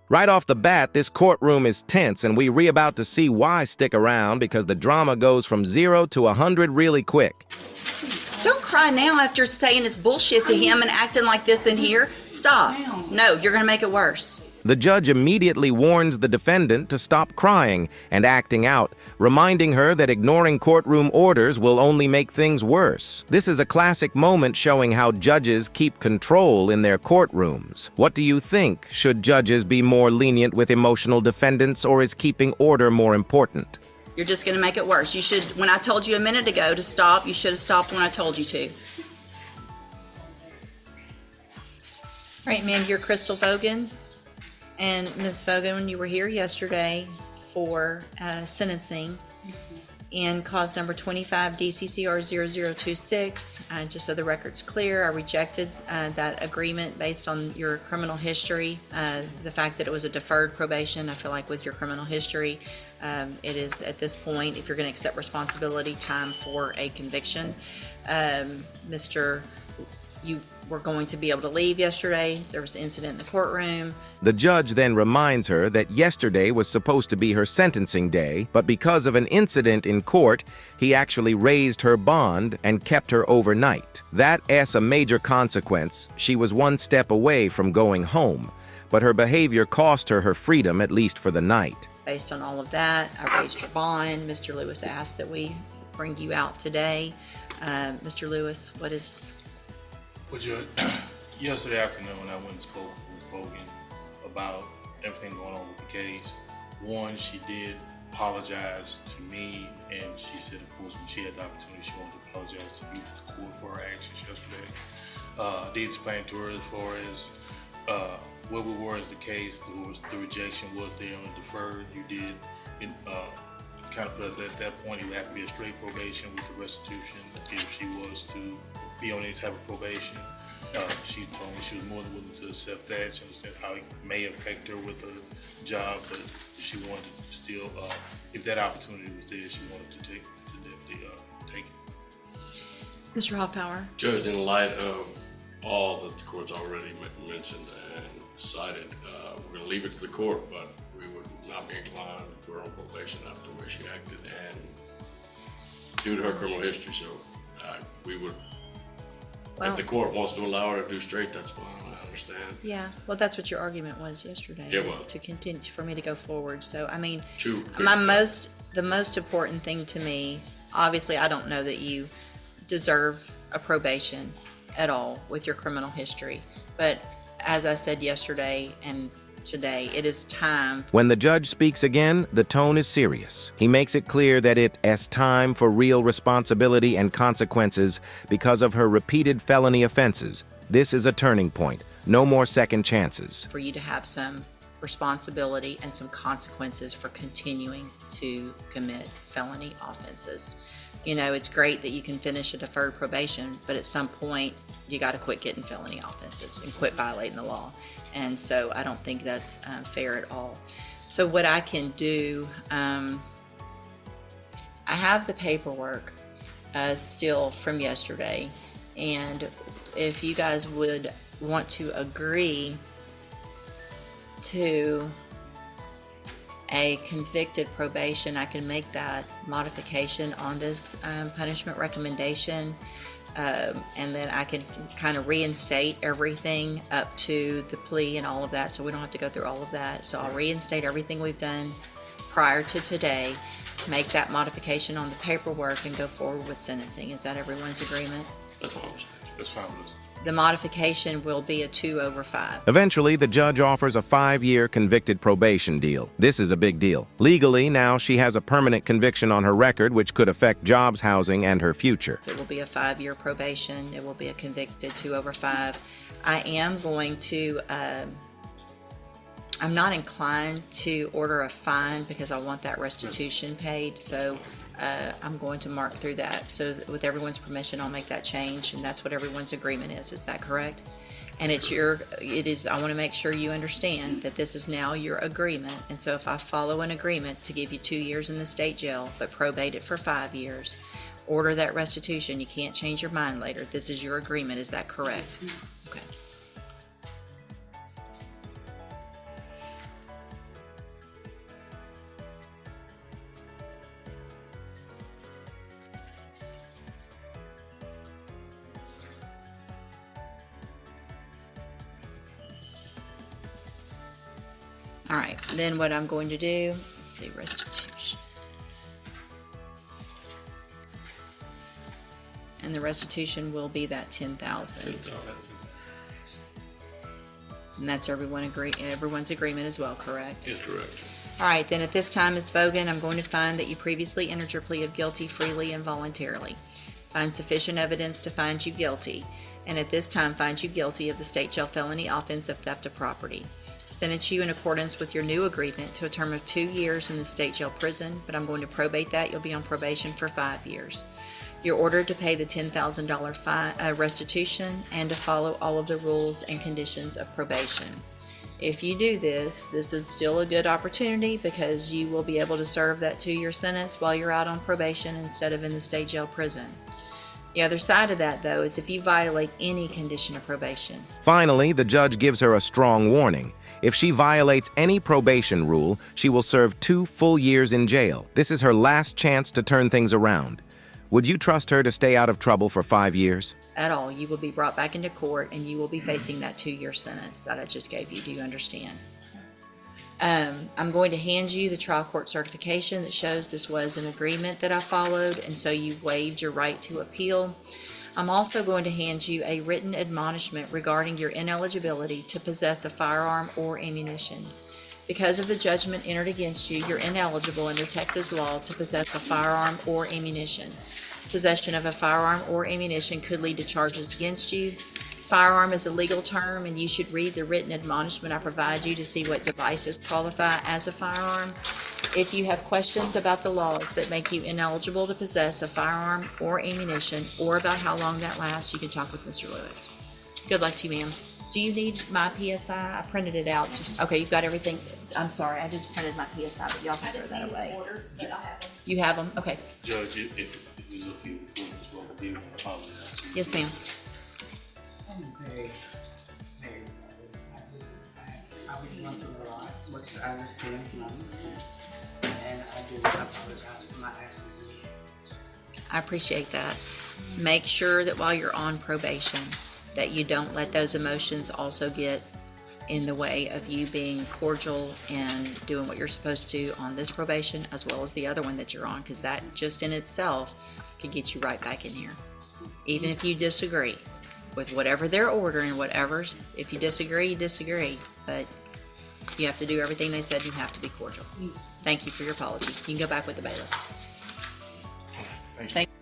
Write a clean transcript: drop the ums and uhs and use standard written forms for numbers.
Right off the bat, this courtroom is tense, and we're about to see why. Stick around, because the drama goes from 0 to 100 really quick. Don't cry now after saying it's bullshit to him and acting like this in here. Stop. No, you're going to make it worse. The judge immediately warns the defendant to stop crying and acting out, reminding her that ignoring courtroom orders will only make things worse. This is a classic moment showing how judges keep control in their courtrooms. What do you think? Should judges be more lenient with emotional defendants, or is keeping order more important? You're just going to make it worse. You should, when I told you a minute ago to stop, you should have stopped when I told you to. Right, ma'am, you're Crystal Fogen. And Ms. Fogen, you were here yesterday for sentencing in cause number 25 DCCR 0026. Just so the record's clear, I rejected that agreement based on your criminal history. The fact that it was a deferred probation, I feel like with your criminal history, it is at this point, if you're going to accept responsibility, time for a conviction. You were going to be able to leave yesterday. There was an incident in the courtroom. The judge then reminds her that yesterday was supposed to be her sentencing day, but because of an incident in court, he actually raised her bond and kept her overnight. That is a major consequence. She was one step away from going home, but her behavior cost her her freedom, at least for the night. Based on all of that, I raised your bond. Mr. Lewis asked that we bring you out today. Mr. Lewis, what is... Well, Judge, yesterday afternoon I went and spoke with Boen about everything going on with the case. One, she did apologize to me, and she said, of course, when she had the opportunity, she wanted to apologize to you, the court, for her actions yesterday. I did explain to her as far as where we were as the case, the rejection was there on the deferred. You did kind of put us at that point, it would have to be a straight probation with the restitution if she was to be on any type of probation. She told me she was more than willing to accept that. She understands how it may affect her with her job, but she wanted to still, if that opportunity was there, she wanted to definitely take it. Mr. Hoffpower? Judge, in light of all that the court's already mentioned and cited, we're going to leave it to the court, but we would not be inclined to put her on probation after the way she acted and due to her criminal history. So we would, if the court wants to allow her to do straight, that's fine. I understand. Yeah, well, that's what your argument was yesterday. It was. To continue, for me to go forward. So, I mean, the most important thing to me, obviously, I don't know that you deserve a probation at all with your criminal history. But as I said yesterday and today, it is time. When the judge speaks again, the tone is serious. He makes it clear that it is time for real responsibility and consequences because of her repeated felony offenses. This is a turning point. No more second chances. For you to have some responsibility and some consequences for continuing to commit felony offenses. You know, it's great that you can finish a deferred probation, but at some point, you got to quit getting felony offenses and quit violating the law. And so I don't think that's fair at all. So what I can do, I have the paperwork still from yesterday. And if you guys would want to agree to a convicted probation, I can make that modification on this punishment recommendation. And then I can kind of reinstate everything up to the plea and all of that, so we don't have to go through all of that. So I'll reinstate everything we've done prior to today, make that modification on the paperwork, and go forward with sentencing. Is that everyone's agreement? That's fine. That's fine with us. The modification will be a 2/5. Eventually, the judge offers a 5-year convicted probation deal. This is a big deal. Legally, now she has a permanent conviction on her record, which could affect jobs, housing, and her future. It will be a 5-year probation. It will be a convicted 2/5. I am going to, I'm not inclined to order a fine because I want that restitution paid. So I'm going to mark through that. So with everyone's permission, I'll make that change, and that's what everyone's agreement is. Is that correct? And it is, I want to make sure you understand that this is now your agreement. And so if I follow an agreement to give you 2 years in the state jail, but probate it for 5 years, order that restitution, you can't change your mind later. This is your agreement. Is that correct? Okay. All right, then what I'm going to do, let's see, restitution. And the restitution will be that 10,000. And that's everyone's agreement as well, correct? Yes, correct. All right, then at this time, Ms. Fogen, I'm going to find that you previously entered your plea of guilty freely and voluntarily. Find sufficient evidence to find you guilty, and at this time find you guilty of the state jail felony offense of theft of property. Sentence you in accordance with your new agreement to a term of 2 years in the state jail prison, but I'm going to probate that. You'll be on probation for 5 years. You're ordered to pay the $10,000 restitution and to follow all of the rules and conditions of probation. If you do this is still a good opportunity because you will be able to serve that 2-year sentence while you're out on probation instead of in the state jail prison. The other side of that, though, is if you violate any condition of probation. Finally, the judge gives her a strong warning. If she violates any probation rule, she will serve 2 full years in jail. This is her last chance to turn things around. Would you trust her to stay out of trouble for 5 years? At all. You will be brought back into court and you will be facing that 2-year sentence that I just gave you. Do you understand? I'm going to hand you the trial court certification that shows this was an agreement that I followed, and so you've waived your right to appeal. I'm also going to hand you a written admonishment regarding your ineligibility to possess a firearm or ammunition. Because of the judgment entered against you, you're ineligible under Texas law to possess a firearm or ammunition. Possession of a firearm or ammunition could lead to charges against you. Firearm is a legal term, and you should read the written admonishment I provide you to see what devices qualify as a firearm. If you have questions about the laws that make you ineligible to possess a firearm or ammunition, or about how long that lasts, you can talk with Mr. Lewis. Good luck to you, ma'am. Do you need my PSI? I printed it out. Okay, you've got everything. I'm sorry, I just printed my PSI, but y'all can throw that away. You have them? Okay. Judge, if there's a few points what I do apologize. Yes, ma'am. I'm very sorry. I was going through a lot, which I understand and understand. And I do apologize for my actions. I appreciate that. Make sure that while you're on probation, that you don't let those emotions also get in the way of you being cordial and doing what you're supposed to on this probation as well as the other one that you're on, because that just in itself could get you right back in here. Even if you disagree with whatever they're ordering, if you disagree, you disagree, but you have to do everything they said. You have to be cordial. Thank you for your apology. You can go back with the bailiff. Thank you.